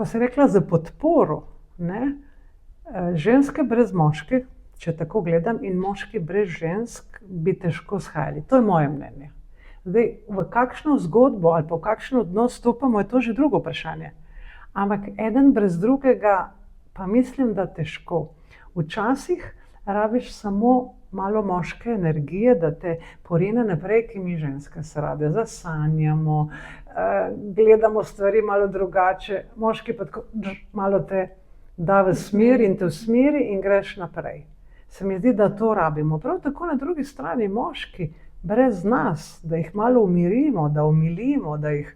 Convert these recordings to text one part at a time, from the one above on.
ko si rekla za podporo, ne, ženske brez moških, če tako gledam, in moški brez žensk bi težko shajali. To je moje mnenje. Zdaj, v kakšno zgodbo ali pa v kakšen odnos stopamo, je to že drugo vprašanje. Ampak eden brez drugega pa mislim, da težko. Včasih rabiš samo malo moške energije, da te porine naprej, ki mi ženske se rade zasanjamo, gledamo stvari malo drugače, moški pa tako malo te da v smer in te usmeri in greš naprej. Se mi zdi, da to rabimo. Prav tako na drugi strani moški, brez nas, da jih malo umirimo, da umilimo, da jih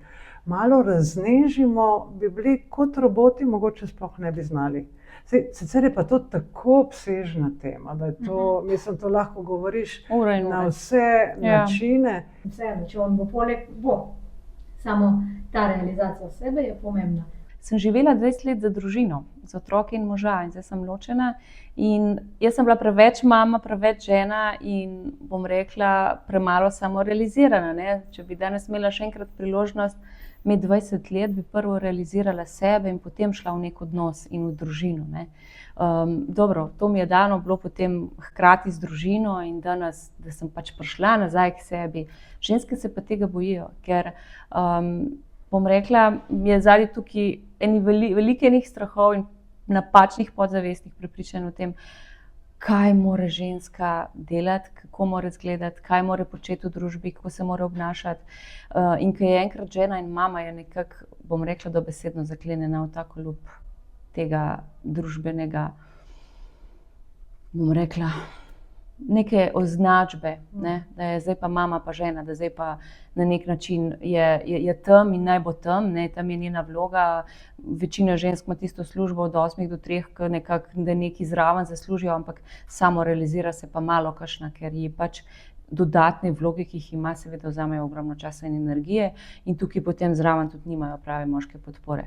malo raznežimo, bi bili kot roboti, mogoče sploh ne bi znali. Sicer je pa to tako obsežna tema, da je to, mislim, to lahko govoriš na vse načine. Vseeno, če on bo poleg, bo. Samo ta realizacija sebe je pomembna. Sem živela 20 let za družino, za otroke in moža in zdaj sem ločena. In jaz sem bila preveč mama, preveč žena in bom rekla, premalo samorealizirana, ne. Če bi danes imela še enkrat priložnost imeti 20 let, bi prvo realizirala sebe in potem šla v nek odnos in v družino, ne. Dobro, to mi je dano bilo potem hkrati z družino in danes, da sem pač prišla nazaj k sebi. Ženske se pa tega bojijo, ker bom rekla, je zadnji tukaj veliko enih strahov in napačnih podzavestnih prepričanj o tem, kaj mora ženska delati, kako mora izgledati, kaj mora početi v družbi, kako se mora obnašati. In ko je enkrat žena in mama, je nekako, bom rekla, dobesedno zaklenjena v ta klub tega družbenega, bom rekla, neke označbe, ne? Da je zdaj pa mama pa žena, da zdaj pa na nek način je tam in naj bo tam, ne? Tam je njena vloga. Večina žensk ima tisto službo od 8 do 3, da nekaj zraven zaslužijo, ampak samo realizira se pa malo kakšna, ker ji pač dodatne vloge, ki jih ima, seveda vzamejo ogromno časa in energije in tukaj potem zraven tudi nimajo prave moške podpore.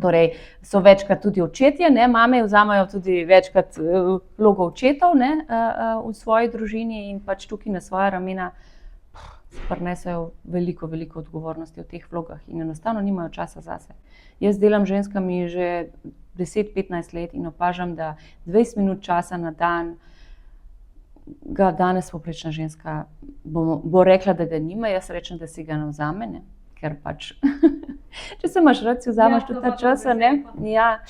Torej, so večkrat tudi očetje, ne, mame vzamejo tudi večkrat vlogo očetov, ne, v svoji družini in pač tukaj na svoja ramena prinesejo veliko odgovornosti v teh vlogah in enostavno nimajo časa zase. Jaz delam z ženskami že 10-15 let in opažam, da 20 minut časa na dan ga danes povprečna ženska bo rekla, da ga nima, jaz rečem, da si ga ne vzame, ne, ker pač če se imaš rad, si vzameš tudi ta čas, ne? Ja,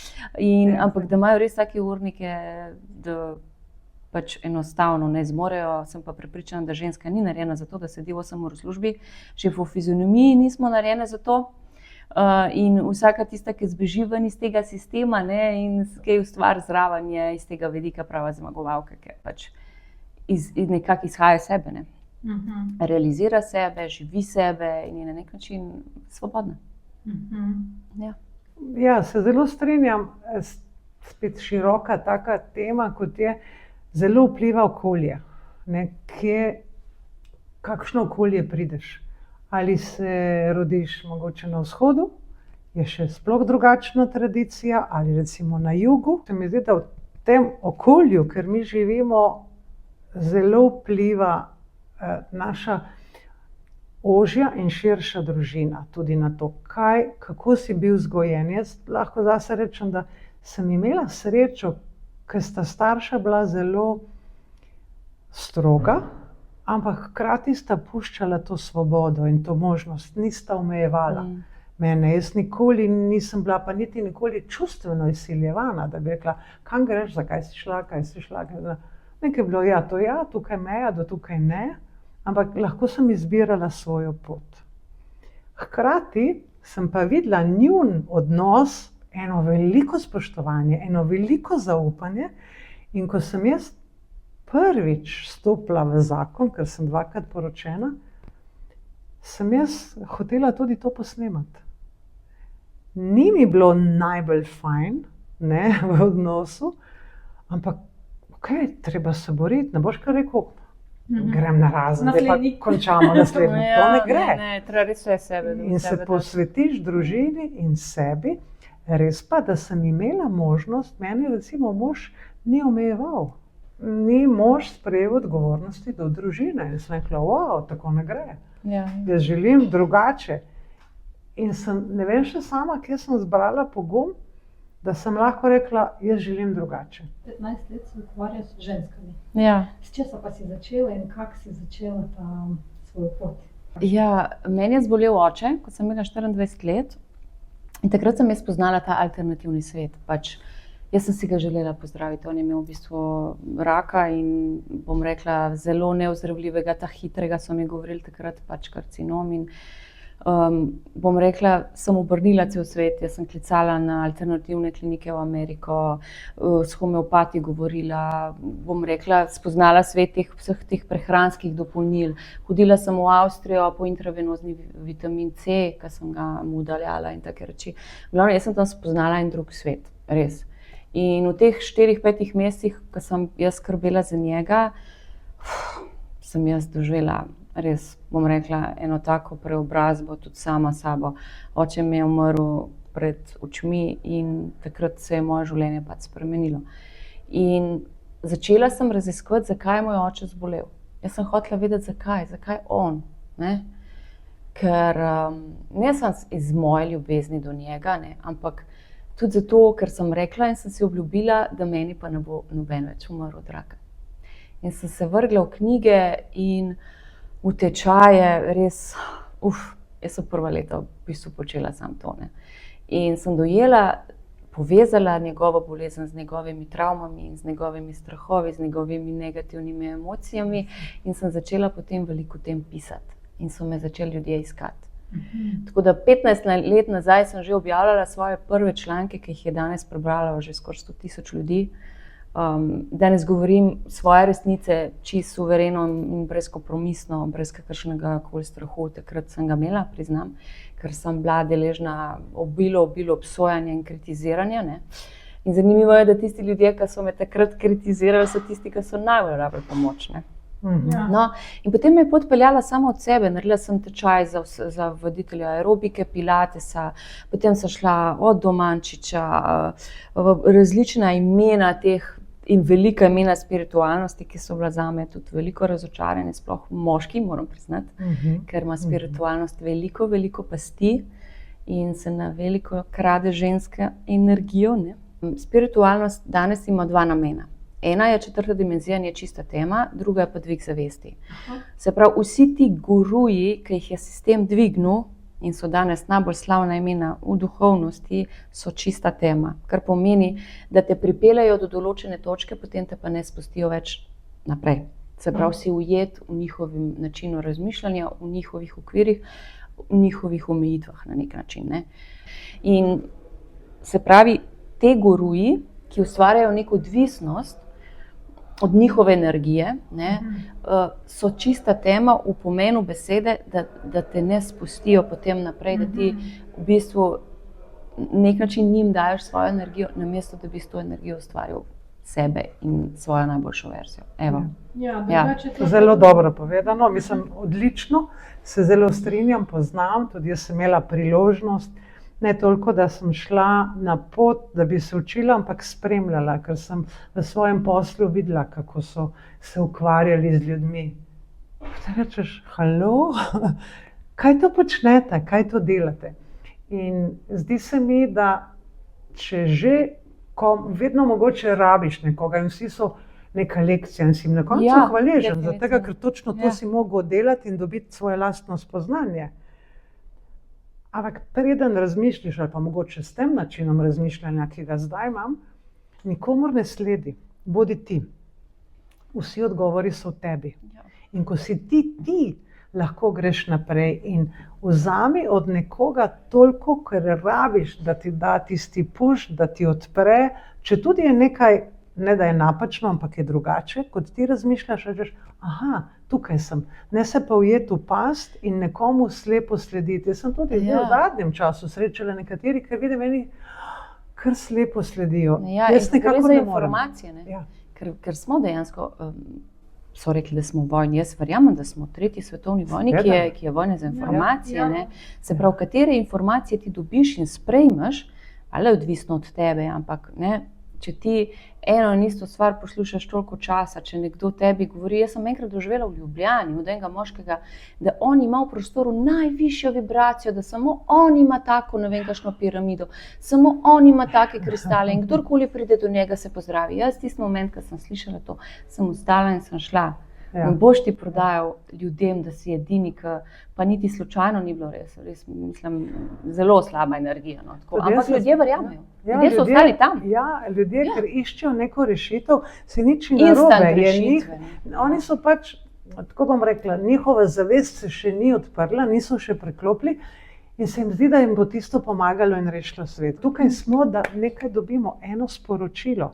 ampak da imajo res take urnike, da pač enostavno ne zmorejo, sem pa prepričana, da ženska ni narejena za to, da sedi 8 ur v službi, že po fizionomiji nismo narejene za to. In vsaka tista, ki zbeži ven iz tega sistema, ne, in kaj ustvari zraven, je iz tega vidika prava zmagovalka, ker pač nekako izhaja sebe, ne. Realizira sebe, živi sebe in je na nek način svobodna. Ja, se zelo strinjam, spet široka taka tema, kot je, zelo vpliva okolje, ne, kakšno okolje prideš. Ali se rodiš mogoče na vzhodu, je še sploh drugačna tradicija, ali recimo na jugu. Se mi zdi, da v tem okolju, ker mi živimo, zelo vpliva naša ožja in širša družina, tudi na to, kako si bil vzgojen. Jaz lahko zase rečem, da sem imela srečo, ker sta starša bila zelo stroga, ampak hkrati sta puščala to svobodo in to možnost, nista omejevala mene. Jaz nikoli nisem bila, pa niti nikoli čustveno izsiljevana, da bi rekla, kam greš, zakaj si šla, kaj si šla. Nekaj je bilo, ja, to ja, tukaj meja, do tukaj ne. Ampak lahko sem izbirala svojo pot. Hkrati sem pa videla njun odnos, eno veliko spoštovanje, eno veliko zaupanje. In ko sem jaz prvič stopila v zakon, ker sem 2-krat poročena, sem jaz hotela tudi to posnemati. Ni mi bilo najbolj fajn, ne, v odnosu, ampak okej, treba se boriti, ne boš kar rekel, grem na razen, zdaj pa končamo naslednjo. To ne gre. Ne, treba res vse sebe. In se posvetiš družini in sebi. Res pa, da sem imela možnost, meni recimo mož ni omejeval. Ni mož sprejel odgovornosti do družine. In sem rekla, wow, tako ne gre. Jaz želim drugače. In ne vem še sama, kje sem zbrala pogum, da sem lahko rekla, jaz želim drugače. 15 let se ukvarjaš z ženskami. Ja. S česa pa si začela in kako si začela ta svojo pot? Ja, meni je zbolel oče, ko sem imela 24 let. In takrat sem jaz spoznala ta alternativni svet. Jaz sem si ga želela pozdraviti. On je imel v bistvu raka in bom rekla zelo neozdravljivega, ta hitrega, so mi govorili takrat, karcinom. In bom rekla, sem obrnila cel svet. Jaz sem klicala na alternativne klinike v Ameriko, s homeopati govorila, bom rekla, spoznala svet vseh teh prehranskih dopolnil. Hodila sem v Avstrijo po intravenozni vitamin C, ki sem ga mu daljala in take reči. Glavno, jaz sem tam spoznala en drug svet, res. In v teh 4-5 mesecih, ko sem jaz skrbela za njega, sem jaz doživela res, bom rekla, eno tako preobrazbo, tudi sama sabo. Oče mi je umrl pred očmi in takrat se je moje življenje spremenilo. In začela sem raziskovati, zakaj je moj oče zbolel. Jaz sem hotela vedeti, zakaj on. Ne? Ker ne samo iz moje ljubezni do njega, ne, ampak tudi zato, ker sem rekla in sem si obljubila, da meni pa ne bo noben več umrl od raka. In sem se vrgla v knjige in v tečaje, res, jaz sem prva leta v bistvu počela samo to. Ne. In sem dojela, povezala njegovo bolezen z njegovimi travmami in z njegovimi strahovi, z njegovimi negativnimi emocijami in sem začela potem veliko o tem pisati. In so me začeli ljudje iskati. Tako da 15 let nazaj sem že objavljala svoje prve članke, ki jih je danes prebrala že skoraj 100.000 ljudi. Danes govorim svoje resnice čisto suvereno in brezkompromisno, brez kakršnega koli strahu. Takrat sem ga imela, priznam, ker sem bila deležna obilo obsojanja in kritiziranja. Ne. In zanimivo je, da tisti ljudje, ki so me takrat kritizirali, so tisti, ki so najbolj rabili pomoč. Ne. No, in potem me je pot peljala samo od sebe. Naredila sem tečaj za voditelja aerobike, pilatesa, potem sem šla od Domančiča, različna imena teh in velika imena spiritualnosti, ki so bila zame tudi veliko razočarane, sploh moški, moram priznati, ker ima spiritualnost veliko pasti in se na veliko krade ženska energijo. Ne. Spiritualnost danes ima dva namena. Ena je četrta dimenzija, je čista tema, druga je pa dvig zavesti. Se pravi, vsi ti guruji, ki jih je sistem dvignil in so danes najbolj slavna imena v duhovnosti, so čista tema. Kar pomeni, da te pripeljejo do določene točke, potem te pa ne spustijo več naprej. Se pravi, si ujet v njihovem načinu razmišljanja, v njihovih okvirih, v njihovih omejitvah na nek način. Ne. In se pravi, te guruji, ki ustvarjajo neko odvisnost od njihove energije, ne, so čista tema v pomenu besede, da te ne spustijo potem naprej, da ti v bistvu nek način njim daješ svojo energijo, namesto da bi s to energijo ustvaril sebe in svojo najboljšo verzijo. Evo. Zelo dobro povedano, mislim, odlično, se zelo strinjam, poznam, tudi jaz sem imela priložnost, ne toliko, da sem šla na pot, da bi se učila, ampak spremljala, ker sem v svojem poslu videla, kako so se ukvarjali z ljudmi. Potem rečeš, halo, kaj to počnete, kaj to delate? In zdi se mi, da če že, ko vedno mogoče rabiš nekoga in vsi so neka lekcija in si jim na koncu hvaležen za tega, ker točno to si mogel delati in dobiti svoje lastno spoznanje. Ampak preden razmišljaš, ali pa mogoče s tem načinom razmišljanja, ki ga zdaj imam, nikomur ne sledi, bodi ti. Vsi odgovori so v tebi. In ko si ti, lahko greš naprej in vzami od nekoga toliko, ker rabiš, da ti da tisti push, da ti odpre, če tudi je nekaj, ne da je napačno, ampak je drugače, kot ti razmišljaš, rečeš, aha, tukaj sem. Ne se pa ujeti v past in nekomu slepo slediti. Jaz sem tudi v zadnjem času srečala nekateri, ki vidim meni, kar slepo sledijo. Jaz nekako ne morem. Ker smo dejansko, so rekli, da smo v vojni. Jaz verjamem, da smo v 3. svetovni vojni, ki je vojna za informacije. Ne? Se pravi, katere informacije ti dobiš in sprejmeš, ali je odvisno od tebe, ampak ne, če ti eno in isto stvar poslušaš toliko časa, če nekdo tebi govori, jaz sem enkrat doživela v Ljubljani od enega moškega, da on ima v prostoru najvišjo vibracijo, da samo on ima tako, ne vem kakšno piramido, samo on ima take kristale in kdorkoli pride do njega, se pozdravi. Jaz tisti moment, ko sem slišala to, sem vstala in sem šla. Ja. Ne boš ti prodajal ljudem, da si edini, pa niti slučajno ni bilo res, mislim, zelo slaba energija. No, ampak ljudje verjamejo. Ljudje so ostali tam. Ja, ljudje, ker iščejo neko rešitev, se nič ni narobe. Oni so pač, tako bom rekla, njihova zavest se še ni odprla, niso še preklopili in se jim zdi, da jim bo tisto pomagalo in rešilo svet. Tukaj smo, da nekaj dobimo, eno sporočilo.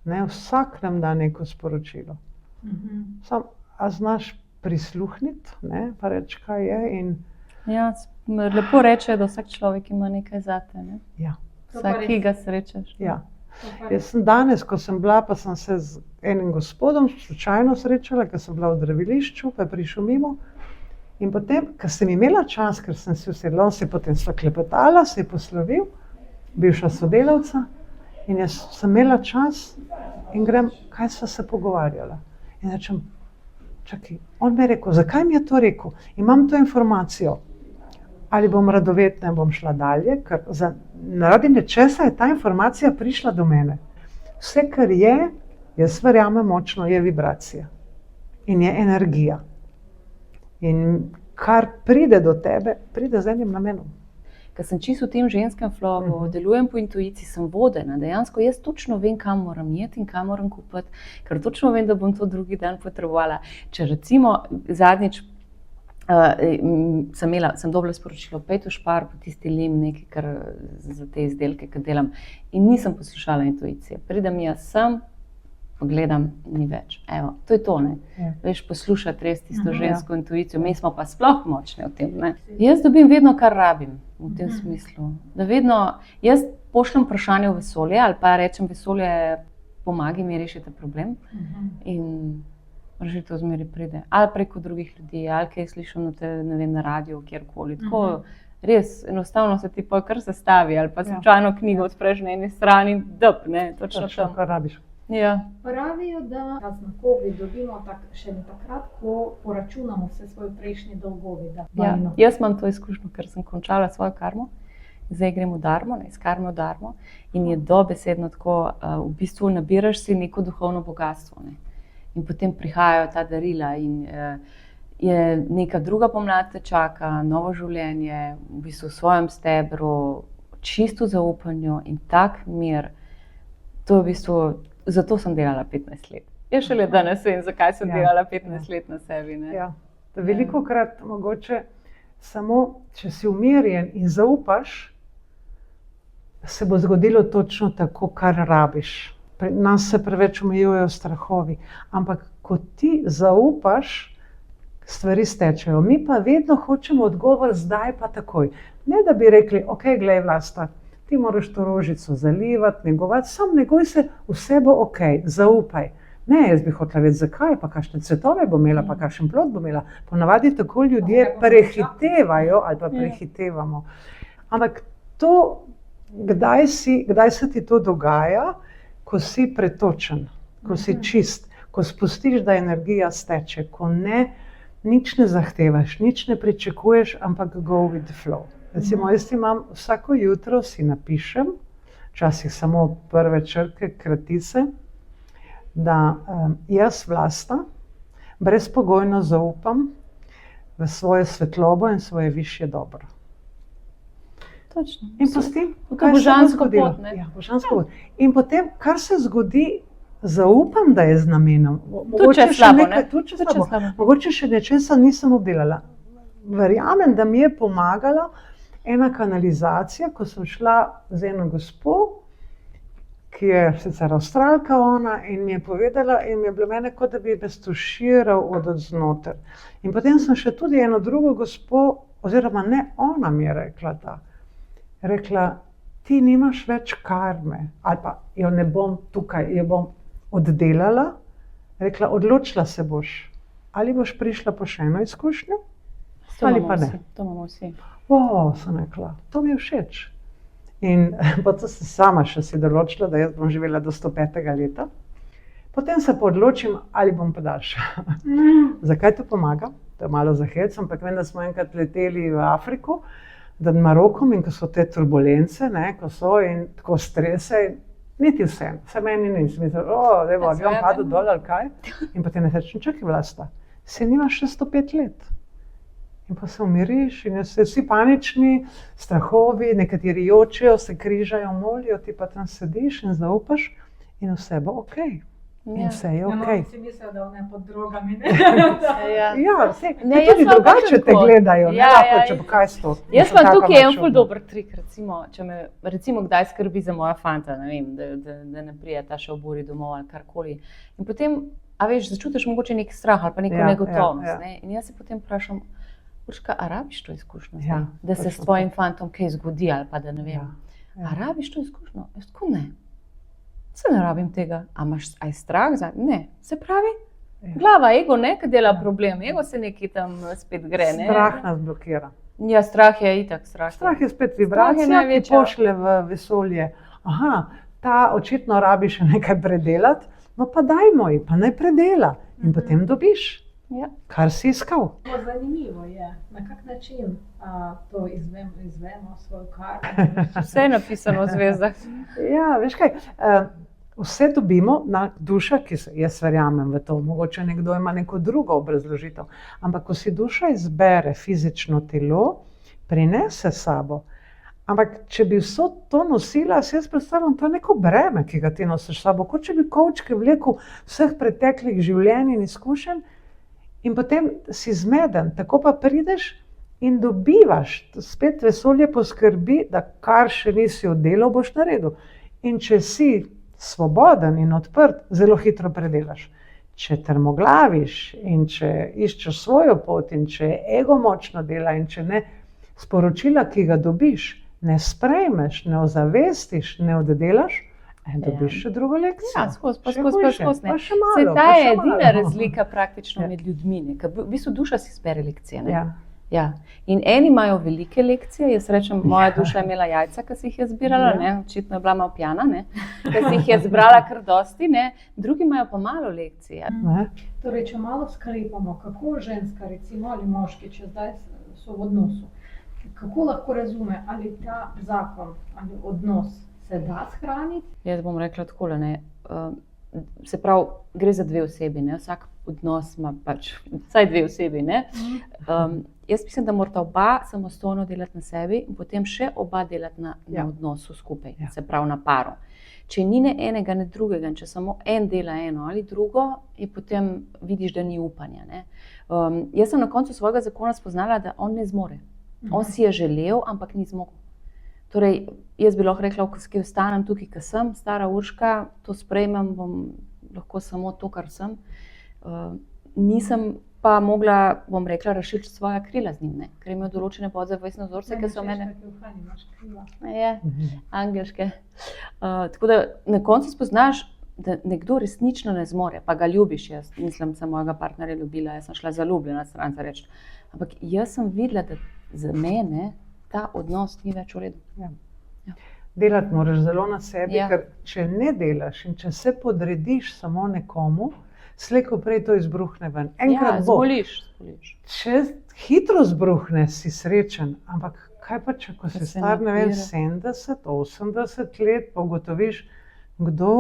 Ne, vsak nam da neko sporočilo. Sam, a znaš prisluhniti, ne, pa reči, kaj je. In... Ja, lepo reče, da vsak človek ima nekaj zate. Ne? Ja. Vsak, ki ga srečaš. Ja. Jaz sem danes, ko sem bila, pa sem se z enim gospodom slučajno srečala, ker sem bila v zdravilišču, pa je prišel mimo. In potem, ker sem imela čas, ker sem se usedla, on se je potem sva klepetala, se je poslovil, bivša sodelavca, in jaz sem imela čas in grem, kaj sva se pogovarjala. In rečem, čakaj, on mi je rekel, zakaj mi je to rekel? Imam to informacijo, ali bom radovedna in bom šla dalje, ker naradi nečesa je ta informacija prišla do mene. Vse, kar je, jaz verjamem močno, je vibracija in je energija. In kar pride do tebe, pride z enim namenom. Ker sem čisto v tem ženskem flowu, delujem po intuiciji, sem vodena. Dejansko jaz točno vem, kam moram jeti in kam moram kupiti, ker točno vem, da bom to drugi dan potrebovala. Če recimo zadnjič sem dobila sporočilo, pejte v Spar, po tisti lim nekaj, kar za te izdelke, ki delam, in nisem poslušala intuicije. Pridem jaz sem, pogledam, ni več. Evo, to je to, ne. Ja. Veš, poslušati res tisto žensko intuicijo, mi smo pa sploh močne v tem, ne. Jaz dobim vedno, kar rabim v tem smislu. Da vedno, jaz pošljem vprašanje v vesolje ali pa rečem vesolje, pomagi mi rešiti problem in rešitev zmeri pride. Ali preko drugih ljudi, ali kaj slišim na radiju, kjerkoli. Tako, res, enostavno se ti kar sestavi ali pa slučajno knjigo odpreš na eni strani, ne, točno tam. Kar rabiš. Ja. Pravijo, da znakovi dobimo šele takrat, ko poračunamo vse svoje prejšnje dolgove. Ja, jaz imam to izkušnjo, ker sem končala svojo karmo, zdaj grem v darmo, iz karme v darmo in je dobesedno tako, v bistvu nabiraš si neko duhovno bogatstvo. Ne. In potem prihajajo ta darila in je neka druga pomlad te čaka, novo življenje, v bistvu v svojem stebru, čisto zaupanju in tak mir. To je v bistvu, zato sem delala 15 let. Jaz šele danes vem, zakaj sem delala 15 let na sebi. Ne? Ja. Velikokrat mogoče samo, če si umirjen in zaupaš, se bo zgodilo točno tako, kar rabiš. Nas se preveč omejujejo strahovi, ampak ko ti zaupaš, stvari stečejo. Mi pa vedno hočemo odgovor zdaj pa takoj. Ne da bi rekli, ok, glej Vlasta, ti moraš to rožico zalivati, negovati, samo negoj se, vse bo ok, zaupaj. Ne, jaz bi hotela vedeti, zakaj, pa kakšne cvetove bo imela, pa kakšen plod bo imela. Ponavadi tako ljudje prehitevajo ali pa prehitevamo. Ampak to, kdaj se ti to dogaja, ko si pretočen, ko si čist, ko spustiš, da energija steče, ko nič ne zahtevaš, nič ne pričakuješ, ampak go with the flow. Recimo, jaz imam vsako jutro si napišem, včasih samo prve črke, kratice, da jaz Vlasta brezpogojno zaupam v svojo svetlobo in svoje višje dobro. Točno. In pustim, kaj se bo zgodilo. Ja, božansko pot. In potem, kar se zgodi, zaupam, da je z namenom. Tudi če je slabo, Mogoče še nečesa nisem obdelala. Verjamem, da mi je pomagala ena kanalizacija, ko sem šla z eno gospo, ki je sicer Avstralka ona, in mi je povedala, in mi je bilo mene, kot da bi me stuširal od odznoter. In potem sem še tudi eno drugo gospo, oziroma ne, ona mi je rekla, ti nimaš več karme, ali pa jo ne bom tukaj, jo bom oddelala, rekla, odločila se boš, ali boš prišla po še eno izkušnjo, ali pa ne. To imamo vsi. Sem rekla, to mi je všeč. In potem sem sama še si določila, da jaz bom živela do 105. leta. Potem se pa odločim, ali bom podaljšala. Zakaj to pomaga? To je malo za hec, ampak vem, da smo enkrat leteli v Afriko, nad Marokom, in ko so te turbulence, ne, ko so in tako strese, niti vse. Se meni ni, sem mislila, da bo avion padel dol ali kaj. In potem ne rečem, čakaj, Vlasta, se nimaš še 105 let. In pa se umiriš in so vsi panični, strahovi, nekateri jočejo, se križajo, molijo, ti pa tam sediš in zaupaš in vse bo ok. In vse je ok. Si mislila, da ne pod drogami, ne? Ja, vse. Ne, Tudi jaz imam drugače te tako. gledajo, Ja, ne, ja, če bo kaj sto. Jaz pa tukaj en ful dober trik, recimo, če me recimo kdaj skrbi za moja fanta, ne vem, da ne prije ta še oburi domov ali karkoli. In potem, a veš, začutiš mogoče nek strah ali pa neko negotovnost. Ne? In jaz se potem vprašam, Urška, a rabiš to izkušnjo zdaj? Ja, Da se s točno tvojim fantom kaj zgodi ali pa da ne vem. Ja. A rabiš to izkušnjo? Jaz tako ne. Se ne rabim tega. A imaš aj strah? Ne. Se pravi, glava, ego nekaj dela problem, ego se nekaj tam spet gre. Ne? Strah nas blokira. Ja, strah je itak, strah. Strah je spet Strah je vibracija, ki največja. pošlje v vesolje. Aha, ta očitno rabi še nekaj predelati, no pa dajmo ji, pa naj predela. In potem dobiš, Ja. kar si iskal. Zanimivo je, na kak način to izvemo svojo karto. Vse je napisano v zvezdah. Ja, veš kaj, vse dobimo na duša, jaz verjamem v to, mogoče nekdo ima neko drugo obrazložitev, ampak ko si duša izbere fizično telo, prinese s sabo. Ampak če bi vso to nosila, si jaz predstavljam, to je neko breme, ki ga ti nosiš s sabo, kot če bi kovčke vlekel vseh preteklih življenj in izkušenj, in potem si zmeden, tako pa prideš in dobivaš, spet vesolje poskrbi, da kar še nisi oddelal, boš naredil. In če si svoboden in odprt, zelo hitro predelaš. Če trmoglaviš in če iščeš svojo pot in če ego močno dela in če ne sporočila, ki ga dobiš, ne sprejmeš, ne ozavestiš, ne oddelaš, dobiš še drugo lekcijo. Ja, skozi. Pa še malo. Saj ta pa je še edina malo. razlika praktično Ja. med ljudmi. Ne? Ker v bistvu duša si izbere lekcije. Ne? Ja. Ja. In eni imajo velike lekcije, jaz rečem, moja duša je imela jajca, ki si jih je zbirala, ne? Očitno je bila malo pijana, ki si jih je zbrala kar dosti, ne? Drugi imajo pa malo lekcije. Ne? Torej, če malo sklepamo, kako ženska recimo, ali moški, če zdaj so v odnosu, kako lahko razume, ali ta zakon ali odnos se da shraniti? Jaz bom rekla takole, ne. Se pravi, gre za dve osebi, ne. Vsak odnos ima pač vsaj dve osebi, ne. Jaz mislim, da morata oba samostojno delati na sebi in potem še oba delati na odnosu skupaj, se pravi na paru. Če ni ne enega, ne drugega, in če samo en dela eno ali drugo, je potem vidiš, da ni upanja, ne. Jaz sem na koncu svojega zakona spoznala, da on ne zmore. On si je želel, ampak ni zmogel. Torej, jaz bi lahko rekla, ko ostanem tukaj, ko sem, stara Urška, to sprejmem, bom lahko samo to, kar sem. Nisem pa mogla, bom rekla, razširiti svoja krila z njim, ne? Ker je imel določene podzavestne vzorce, ki so mene... Angelške. Tako da na koncu spoznaš, da nekdo resnično ne zmore, pa ga ljubiš. Jaz mislim, sem mojega partnerja ljubila, jaz sem šla zaljubljena stran za reči. Ampak jaz sem videla, da za mene ta odnos ni več v redu. Delati moraš zelo na sebi, ker če ne delaš in če se podrediš samo nekomu, slej ko prej to izbruhne ven. Enkrat bo. Zboliš. Če hitro zbruhne, si srečen, ampak kaj pa če, ko si star, ne vem, 70, 80 let, pa ugotoviš, kdo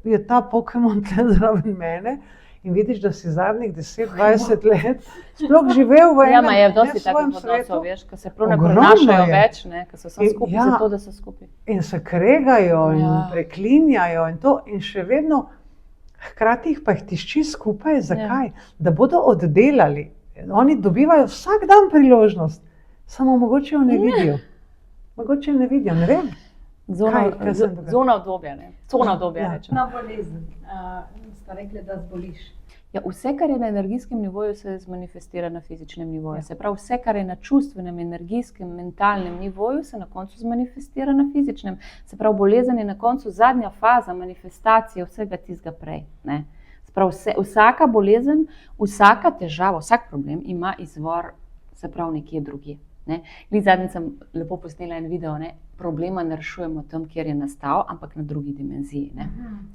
je ta Pokemon tle zraven mene, in vidiš, da si zadnjih 10-20 let sploh živel v enem je dosti takih odnosov, veš, ko se prav ne prenašajo več, ne, ko so samo skupaj zato, da so skupaj. In se kregajo in preklinjajo in to, in še vedno hkrati pa jih tišči skupaj. Zakaj? Da bodo oddelali. Oni dobivajo vsak dan priložnost, samo mogoče jo ne vidijo. Mogoče ne vidijo, ne vem. Zona obdobja, ne. Cona obdobja, rečem. Na bolezen. Sta rekli, da zboliš. Ja, vse, kar je na energijskem nivoju, se zmanifestira na fizičnem nivoju. Se pravi, vse, kar je na čustvenem, energijskem, mentalnem nivoju, se na koncu zmanifestira na fizičnem. Se pravi, bolezen je na koncu zadnja faza manifestacije vsega tistega prej. Ne? Se pravi, vsaka bolezen, vsaka težava, vsak problem ima izvor, se pravi, nekje drugje. Zadnjič sem lepo posnela en video, ne? Problema ne rešujemo tam, kjer je nastal, ampak na drugi dimenziji. Ne?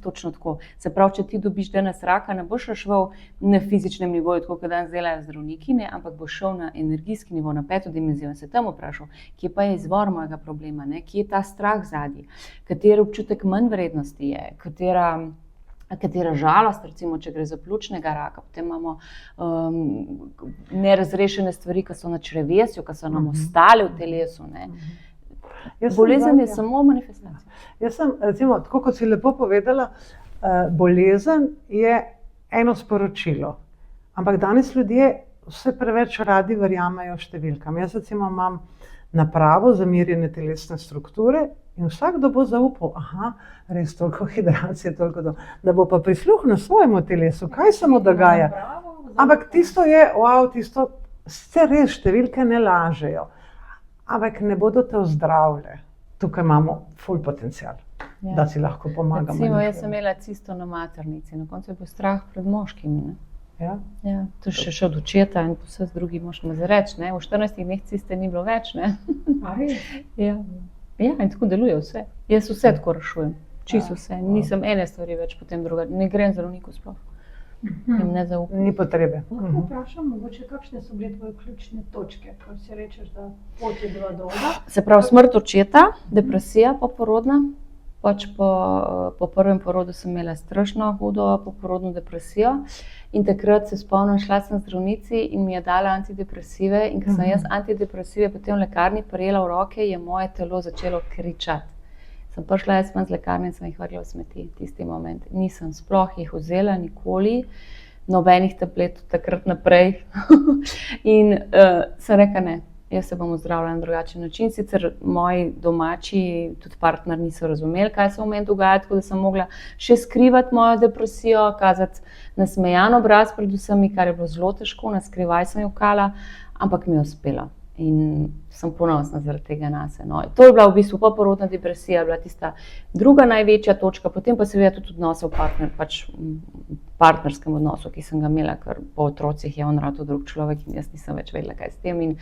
Točno tako. Se pravi, če ti dobiš danes raka, ne boš reševal na fizičnem nivoju, tako kot danes delajo zdravniki, ne? Ampak boš šel na energijski nivo, na 5. dimenzijo in se tam vprašal, kje pa je izvor mojega problema, ne? Kje je ta strah zadnji, kateri občutek manj vrednosti je, katera žalost, recimo, če gre za pljučnega raka, potem imamo nerazrešene stvari, ki so na črevesju, ki so nam ostale v telesu. Ne? Bolezen je samo manifestacija. Jaz sem, recimo, tako kot si lepo povedala, bolezen je eno sporočilo, ampak danes ljudje vse preveč radi verjamejo številkam. Jaz recimo imam napravo za merjenje telesne strukture in vsakdo bo zaupal, res toliko hidracije, da bo pa prisluhnil svojemu telesu, kaj se mu dogaja. Ampak tisto je, tisto, vse res številke ne lažejo, ampak ne bodo te ozdravile. Tukaj imamo ful potencial, da si lahko pomagamo. Recimo, jaz sem imela cisto na maternici, na koncu je bil strah pred moškimi. Ne? Ja, to še od očeta in vse z drugim možemo zareči. V 14 dneh ciste ni bilo več. Ja, in tako deluje vse. Jaz vse tako rešujem, čisto vse. Nisem ene stvari več, potem druga. Ne grem zdravniku sploh. Jim ne zaupam. Ni potrebe. Lahko vprašam, mogoče kakšne so bile tvoje ključne točke, ko si rečeš, da pot je bila dolga? Se pravi, smrt očeta, depresija poporodna. Pač po prvem porodu sem imela strašno hudo poporodno depresijo in takrat se spomnim, šla sem zdravnici in mi je dala antidepresive in ko sem jaz antidepresive potem v lekarni prijela v roke, je moje telo začelo kričati. Sem prišla jaz ven z lekarne in sem jih vrgla v smeti tisti moment. Nisem sploh jih vzela nikoli, nobenih tablet od takrat naprej in sem rekla ne. Jaz se bom ozdravila na drugačen način, sicer moji domači, tudi partner niso razumeli, kaj se v meni dogaja, tako da sem mogla še skrivati mojo depresijo, kazati nasmejan obraz pred vsemi, kar je bilo zelo težko, na skrivaj sem jokala, ampak mi je uspelo in sem ponosna zaradi tega nase. No, to je bila v bistvu poporodna depresija, bila tista druga največja točka, potem pa seveda tudi odnose v partnerskem odnosu, ki sem ga imela, ker po otrocih je on ratal drug človek in jaz nisem več vedela, kaj s tem in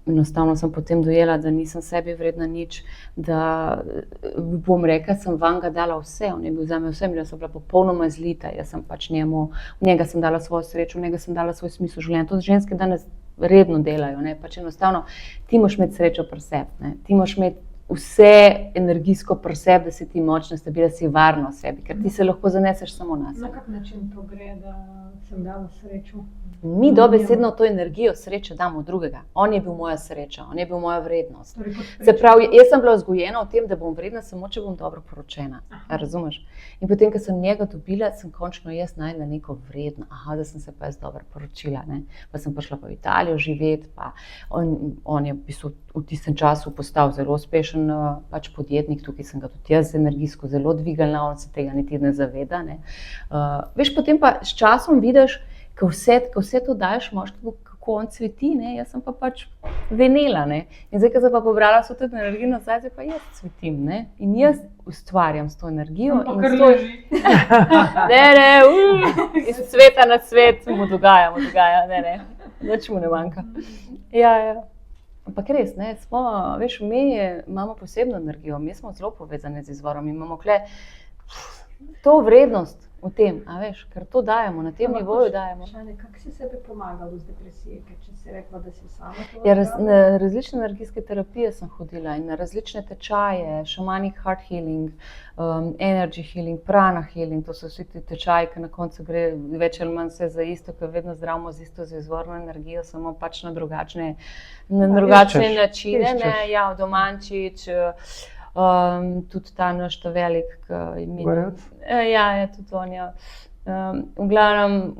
enostavno sem potem dojela, da nisem sebi vredna nič, da bom rekla, sem van ga dala vse, on je bil zame vse, da sem bila popolnoma zlita, jaz sem pač njemu, v njega sem dala svojo srečo, v njega sem dala svoj smisel življenja, to ženske danes redno delajo, ne, pač enostavno ti moraš imeti srečo pri sebi, ne, ti moraš imeti vse energijsko pri sebi, da si ti močna, da si varna v sebi, ker ti se lahko zaneseš samo na sebe. Na kak način to gre, da sem dala srečo? Mi dobesedno to energijo sreče damo drugega. On je bil moja sreča, on je bil moja vrednost. Se pravi, jaz sem bila vzgojena v tem, da bom vredna samo, če bom dobro poročena. Razumeš? In potem, ko sem njega dobila, sem končno jaz našla neko vredno. Da sem se pa jaz dobro poročila. Ne? Pa sem prišla pa v Italijo živeti, pa on je v bistvu v tistem času postal zelo uspešen pač podjetnik, tukaj sem ga tudi jaz energijsko zelo dvigala, on se tega niti ne zaveda. Ne? Veš, potem pa s časom vidiš, ko vse to daješ moškemu, kako on cveti, ne? Jaz sem pa pač venela. Ne? In zdaj, ko sem pa pobrala vso to energijo nazaj, pa jaz cvetim. Ne? In jaz ustvarjam s to energijo. Iz sveta na svet mu dogaja, ne, nič mu ne manjka. Ja. Ampak res, ne, veš, mi imamo posebno energijo, mi smo zelo povezani z izvorom, imamo to vrednost v tem, veš, ker to dajemo, na tem nivoju dajemo. Kako si sebe pomagala z depresije, ker če si rekla, da si sama to na različne energijske terapije sem hodila in na različne tečaje, shamanic heart healing, energy healing, prana healing, to so vsi ti tečaji, ki na koncu gre več ali manj vse za isto, ker vedno zdravimo z isto z izvorno energijo, samo pač na drugačne načine, ne, ja, v Domančič, tudi ta naš ta velik, ja, tudi on je, v glavnem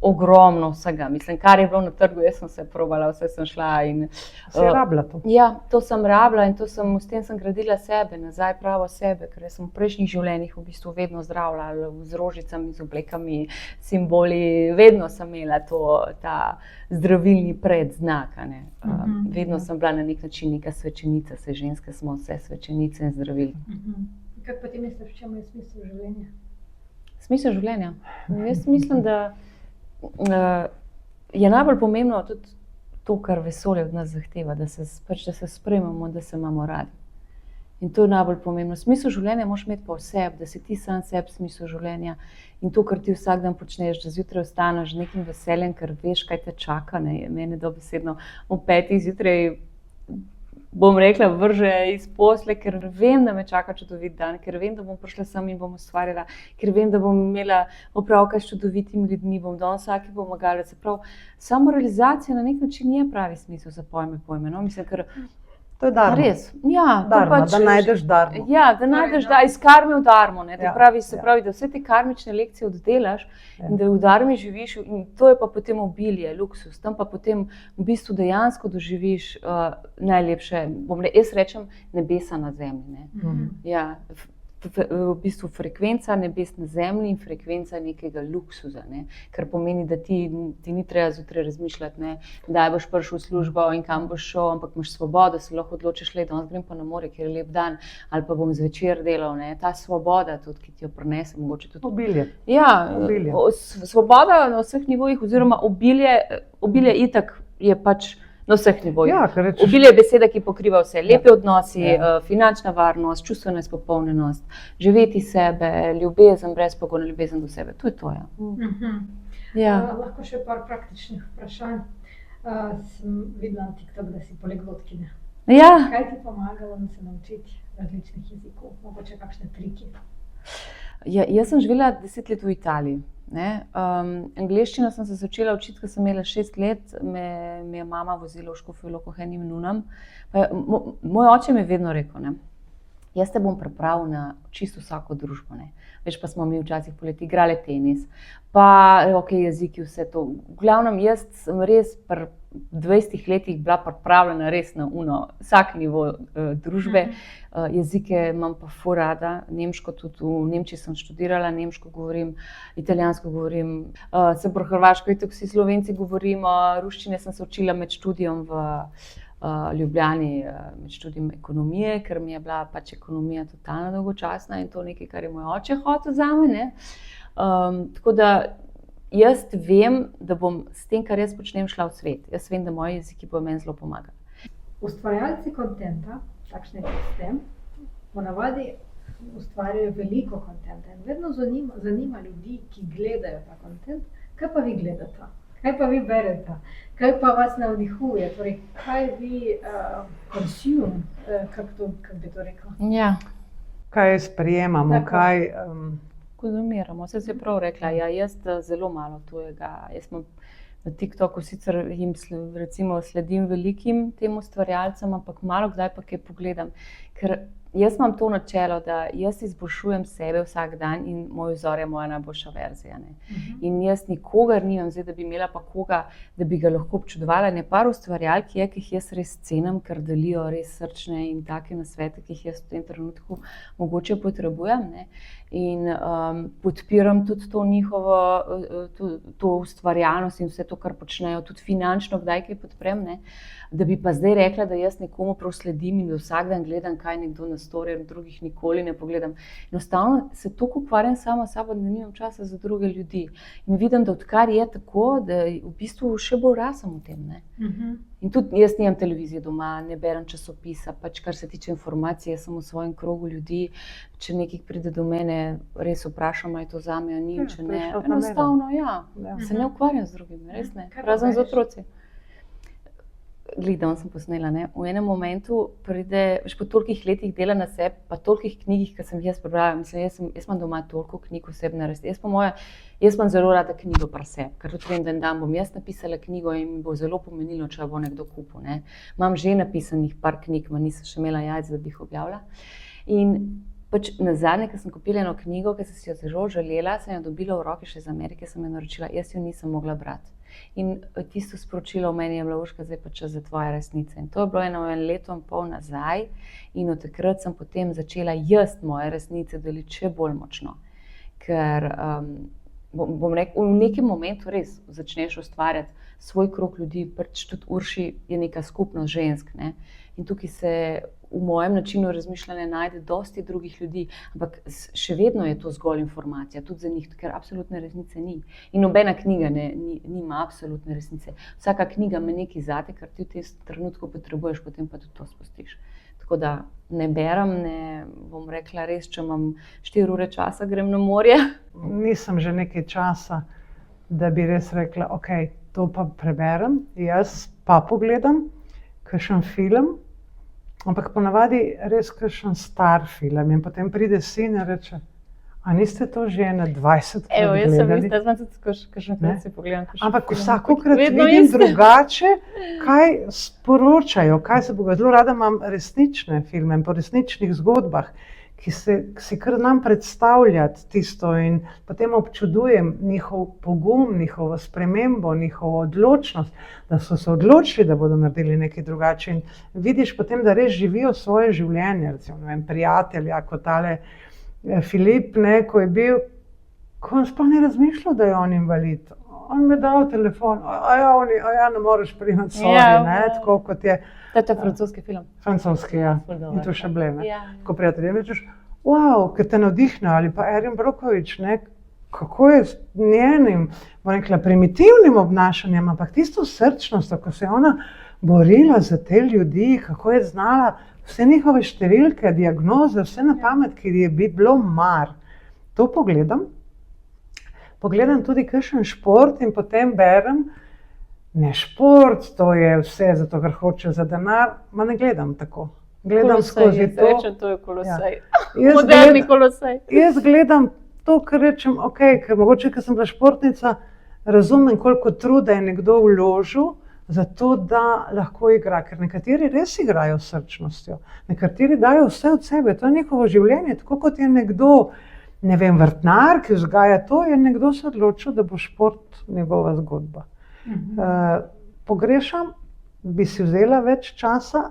ogromno vsega, mislim, kar je bilo na trgu, jaz sem se probala, vse sem šla in si rabila to? Ja, to sem rabila in s tem sem gradila sebe, nazaj pravo sebe, ker sem v prejšnjih življenjih v bistvu vedno zdravila, z rožicami, z oblekami, simboli, vedno sem imela ta zdravilni predznak, ne. Vedno sem bila na nek način neka svečenica, se ženske smo vse svečenice in zdravili. Kako pa ti misliš, v čem je smisel življenja? Smisel življenja? Jaz mislim, da je najbolj pomembno tudi to, kar vesolje od nas zahteva, da se sprejmemo, da se imamo radi. In to je najbolj pomembno. Smisel življenja moraš imeti pa v sebi, da si ti sam sebi smisel življenja in to, kar ti vsak dan počneš, da zjutraj ostaneš z nekim veseljem, ker veš, kaj te čaka. Mene dobesedno ob 5 zjutraj, bom rekla, vrže iz posle, ker vem, da me čaka čudovit dan, ker vem, da bom prišla sem in bom ustvarjala, ker vem, da bom imela opravka s čudovitimi ljudmi, bom danes vsaki pomagala. Se pravi, samorealizacija na nek način je pravi smisel za pojme. No? Mislim, ker To je darmo. res, ja, Darma, to pač, da najdeš darmo. ja, da najdeš, da iz karme v darmo, ne, da Ja, pravi, se ja. pravi, da vse te karmične lekcije oddelaš Ja. in da v darmi živiš in to je pa potem obilje, luksus, tam pa potem v bistvu dejansko doživiš najlepše, jaz rečem, nebesa na zemlji, ne. Mhm. Ja, v bistvu frekvenca nebes na zemlji in frekvenca nekega luksuza, ne? Kar pomeni, da ti ni treba zjutraj razmišljati, ne? Kdaj boš prišel v službo in kam boš šel, ampak imaš svobodo, se lahko odločiš, da danes grem pa na more, ker je lep dan, ali pa bom zvečer delal. Ne? Ta svoboda, tudi, ki ti jo prinese, mogoče tudi. Obilje. Ja, Obilje. Svoboda na vseh nivojih, oziroma obilje itak je pač na vseh nivojih. Ja, ker rečeš, Obilje je beseda, ki pokriva vse. Lepi odnosi, Ja. finančna varnost, čustvena izpopolnjenost, živeti sebe, ljubezen, brezpogojna ljubezen do sebe. To je to. Ja. Ja. Lahko še par praktičnih vprašanj. Sem videla na TikTok, da si poliglotkinja. Ja. Kaj ti je pomagalo se naučiti različnih jezikov? Mogoče kakšne triki? Ja, jaz sem živela 10 let v Italiji. Angleščino sem se začela učiti, ko sem imela 6 let, me je mama vozila v Škofjo Loko k enim nunom. Moj oče mi je vedno rekel, ne, jaz te bom pripravil na čisto vsako družbo. Ne. Veš, pa smo mi včasih poleti igrali tenis, pa jeziki, vse to. V glavnem, jaz sem res pri 20 letih bila pripravljena res na vsak nivo družbe. Jezike imam pa ful rada, nemško tudi, v Nemčiji sem študirala, nemško govorim, italijansko govorim, se prav hrvaško, itak vsi Slovenci govorimo, ruščine sem se učila med študijem v Ljubljani, med študijem ekonomije, ker mi je bila pač ekonomija totalno dolgočasna in to nekaj, kar je moj oče hotel zame, ne. Tako da jaz vem, da bom s tem, kar jaz počnem, šla v svet. Jaz vem, da moji jeziki bodo meni zelo pomagali. Ustvarjalci kontenta, takšne kot ste, ponavadi ustvarjajo veliko kontenta in vedno zanima ljudi, ki gledajo ta kontent, kaj pa vi gledate, kaj pa vi berete, kaj pa vas navdihuje, torej kaj vi consume, kako bi to rekla? Ja. kaj sprejemamo, Tako. kaj... Konzumiramo, vse si prav rekla, ja, jaz zelo malo tujega. Jaz imam na TikToku sicer jim recimo sledim velikim tem ustvarjalcem, ampak malo kdaj pa kaj pogledam, ker jaz imam to načelo, da jaz izboljšujem sebe vsak dan in moj vzor je moja najboljša verzija. Ne. In jaz nikogar nimam, zdaj, da bi imela pa koga, da bi ga lahko občudovala. Ne, par ustvarjalk je, ki jih jaz res cenim, ker delijo res srčne in take nasvete, ki jih jaz v tem trenutku mogoče potrebujem. Ne. In podpiram tudi to njihovo to ustvarjalnost in vse to, kar počnejo, tudi finančno, kdaj kaj podprem. Ne. Da bi pa zdaj rekla, da jaz nekomu prav sledim in da vsak dan gledam, kaj nekdo na storju, drugih nikoli ne pogledam. Enostavno se toliko ukvarjam sama s sabo, da nimam časa za druge ljudi. In vidim, da odkar je tako, da v bistvu še bolj rasem v tem. Ne. In tudi jaz nimam televizije doma, ne berem časopisa, pač kar se tiče informacij, jaz sem v svojem krogu ljudi, če nekaj pride do mene, res vprašam, ali je to zame, ali ni, Ja, če to je ne. šlo z namenom. Enostavno, ja, Ja. se ne ukvarjam z drugimi, res ne, Kaj pa razen z bereš? otroci. Danes sem posnela, ne? V enem momentu pride, po tolikih letih dela na sebi, pa tolikih knjigih, ki sem jih jaz prebrala, mislim, jaz imam doma toliko knjig osebne rasti. Jaz imam zelo rada knjigo pri sebi, ker tudi vem, da en dan bom jaz napisala knjigo in mi bo zelo pomenilo, če jo bo nekdo kupil. Ne? Imam že napisanih par knjig, ma nisem še imela jajc, da bi jih objavila. In pač nazadnje, ko sem kupila eno knjigo, ki sem si jo zelo želela, sem jo dobila v roki še iz Amerike, sem jo naročila, jaz jo nisem mogla brati. In tisto sporočilo v meni je bilo, Urška, zdaj pa čas za tvoje resnice. In to je bilo eno leto in pol nazaj in od takrat sem potem začela jaz moje resnice deliti še bolj močno. Ker bom rekla, v nekem momentu res začneš ustvarjati svoj krog ljudi, pač tudi Urši je neka skupnost žensk. Ne? In tukaj se v mojem načinu razmišljanja najde dosti drugih ljudi, ampak še vedno je to zgolj informacija, tudi za njih, ker absolutne resnice ni. In nobena knjiga nima absolutne resnice. Vsaka knjiga ima nekaj zate, kar ti v tem trenutku potrebuješ, potem pa tudi to spustiš. Tako da ne berem, ne bom rekla res, če imam 4 ure časa, grem na morje. Nisem že nekaj časa, da bi res rekla, ok, to pa preberem, jaz pa pogledam kakšen film, ampak ponavadi res kakšen star film in potem pride sin in reče, a niste to že 20 krat Evo, jaz sem gledali? ista, jaz sem kakšen krat si pogledam. Ampak vsakokrat Vedno vidim isto. drugače, kaj sporočajo, kaj se bo. Zelo rada imam resnične filme, po resničnih zgodbah, ki si kar znam predstavljati tisto in potem občudujem njihov pogum, njihovo spremembo, njihovo odločnost, da so se odločili, da bodo naredili nekaj drugače. In vidiš potem, da res živijo svoje življenje, recimo, ne vem, prijatelja, kot tale Filip, ne, ko je bil, ko on sploh ne razmišljal, da je on invalid. On mi je dal telefon, ne moreš priti sorry, ne, tako kot je. To je francoski film. Francoski, ja. Ful dober. In to še bleme. Ja. Ko prijateljem rečeš, wow, ker te navdihne, ali pa Erin Brockovich, ne, kako je z njenim, bom rekla, primitivnim obnašanjem, ampak tisto srčnost, ko se je ona borila za te ljudi, kako je znala vse njihove številke, diagnoze, vse na pamet, ki ji je bilo mar. To pogledam. Pogledam tudi kakšen šport in potem berem, ne šport, to je vse zato, ker hoče za denar, ma ne gledam tako. Gledam skozi to. Rečem, to je kolosej. Jaz Moderni kolosej. Jaz gledam to, kar rečem, ok, ker mogoče, ker sem bila športnica, razumem, koliko truda je nekdo vložil za to, da lahko igra. Ker nekateri res igrajo s srčnostjo, nekateri dajo vse od sebe, to je njihovo življenje, tako kot je nekdo, ne vem, vrtnar, ki vzgaja to, je nekdo se odločil, da bo šport njegova zgodba. Pogrešam, bi si vzela več časa,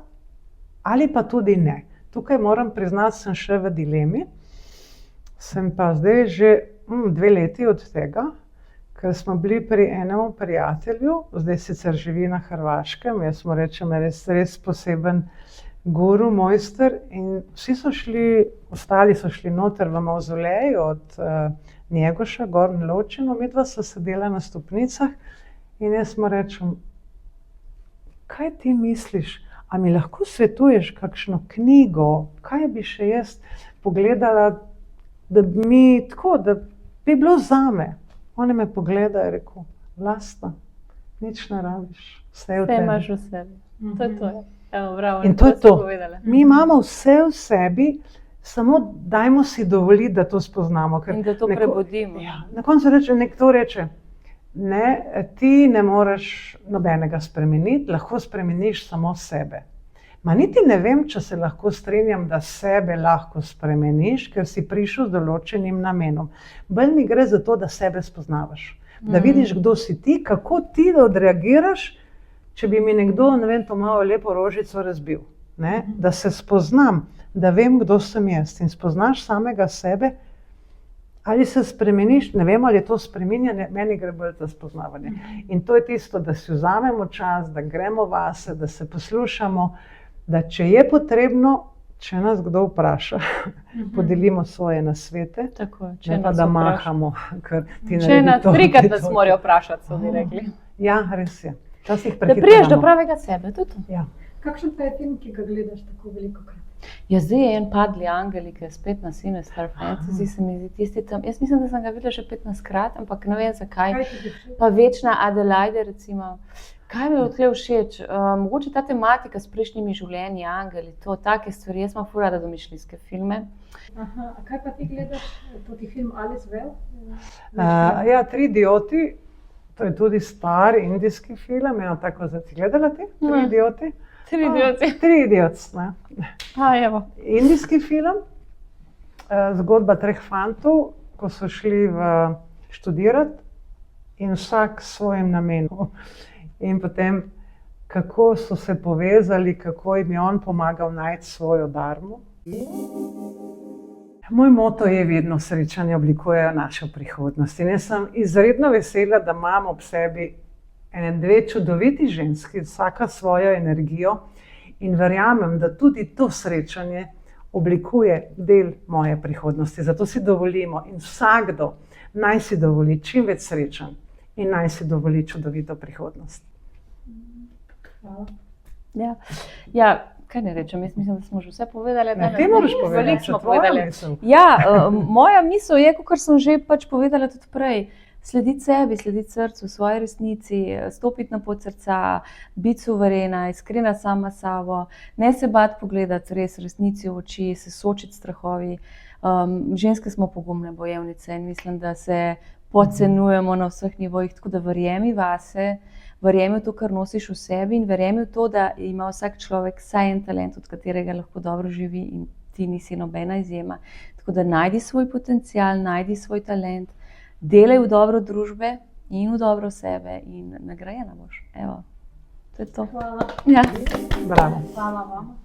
ali pa tudi ne. Tukaj moram priznati, sem še v dilemi. Sem pa zdaj že 2 leti od tega, ker smo bili pri enemu prijatelju, zdaj sicer živi na Hrvaškem, jaz mu rečem, res poseben guru, mojster, in vsi so šli, ostali so šli noter v mavzolej od Njegoša, gor na Ločeno, midva sva sedela na stopnicah in jaz mu rečem, kaj ti misliš, a mi lahko svetuješ kakšno knjigo, kaj bi še jaz pogledala, da bi tako, da bi bilo zame. On me pogleda in rekel, Vlasta, nič ne rabiš, vse je v Vse tebi. imaš v sebi. To je to. Evo, bravo, In to je si to. povedala. Mi imamo vse v sebi, samo dajmo si dovoliti, da to spoznamo. Ker In da to prebudimo. Ja, na koncu nekdo reče, ne, ti ne moreš nobenega spremeniti, lahko spremeniš samo sebe. Ma niti ne vem, če se lahko strinjam, da sebe lahko spremeniš, ker si prišel z določenim namenom. Bolj mi gre za to, da sebe spoznavaš. Da vidiš, kdo si ti, kako ti odreagiraš, če bi mi nekdo, ne vem, to malo lepo rožico razbil. Ne? Da se spoznam, da vem, kdo sem jaz in spoznaš samega sebe, ali se spremeniš, ne vem, ali je to spreminjanje, meni gre bolj za spoznavanje. In to je tisto, da si vzamemo čas, da gremo vase, da se poslušamo, da če je potrebno, če nas kdo vpraša, podelimo svoje nasvete, Tako, ne pa da mahamo, ker ti Če naredi nas to. 3-krat nas morajo vprašati, so mi rekli. Ja, res je. Včasih Da priješ do prehitevamo. pravega sebe, tudi to. Ja. Kakšen pa je film, ki ga gledaš tako veliko krat? Ja, zdaj je en Padli angeli, ki je spet na Cine Star Fantasy, se mi zdi tisti tam. Jaz mislim, da sem ga videla že 15 krat, ampak ne vem zakaj. Kaj ti je všeč? Pa Večna Adelaide, recimo. Kaj mi je odtle všeč? Mogoče ta tematika s prejšnjimi življenji, angeli, to, take stvari. Jaz imam ful rada domišljijske filme. Aha, a kaj pa ti gledaš, tudi film Alice Well? Ja, Tri idioti, to je tudi star indijski film, tako zdaj si gledala ti? Tri idioti? Tri idioti. Tri idioti, ne. Evo. Indijski film, zgodba 3 fantov, ko so šli študirati in vsak s svojim namenom. In potem, kako so se povezali, kako jim je on pomagal najti svojo dharmo. Moj moto je vedno srečanje oblikujejo našo prihodnost. In jaz sem izredno vesela, da imam ob sebi 2 čudoviti ženski, vsaka svojo energijo In verjamem, da tudi to srečanje oblikuje del moje prihodnosti. Zato si dovolimo in vsakdo naj si dovoli čim več srečanj in naj si dovoli čudovito prihodnost. Hvala. Ja, kaj ne rečem, jaz mislim, da smo že vse povedali. Ne, ti moraš povedati, Veliko smo še tvoja povedali. misel. Ja, moja misel je, kot sem že pač povedala tudi prej, slediti sebi, slediti srcu, svoji resnici, stopiti na pot srca, biti suverena, iskrena sama s sabo, ne se bati pogledati res resnici v oči, se soočiti s strahovi. Ženske smo pogumne bojevnice in mislim, da se podcenjujemo na vseh nivojih, tako da verjemi vase, verjemi v to, kar nosiš v sebi in verjemi v to, da ima vsak človek vsaj en talent, od katerega lahko dobro živi in ti nisi nobena izjema. Tako da najdi svoj potencial, najdi svoj talent, delaj v dobro družbe in v dobro sebe in nagrajena boš. Evo, to je to. Hvala. Ja. Bravo. Hvala vam.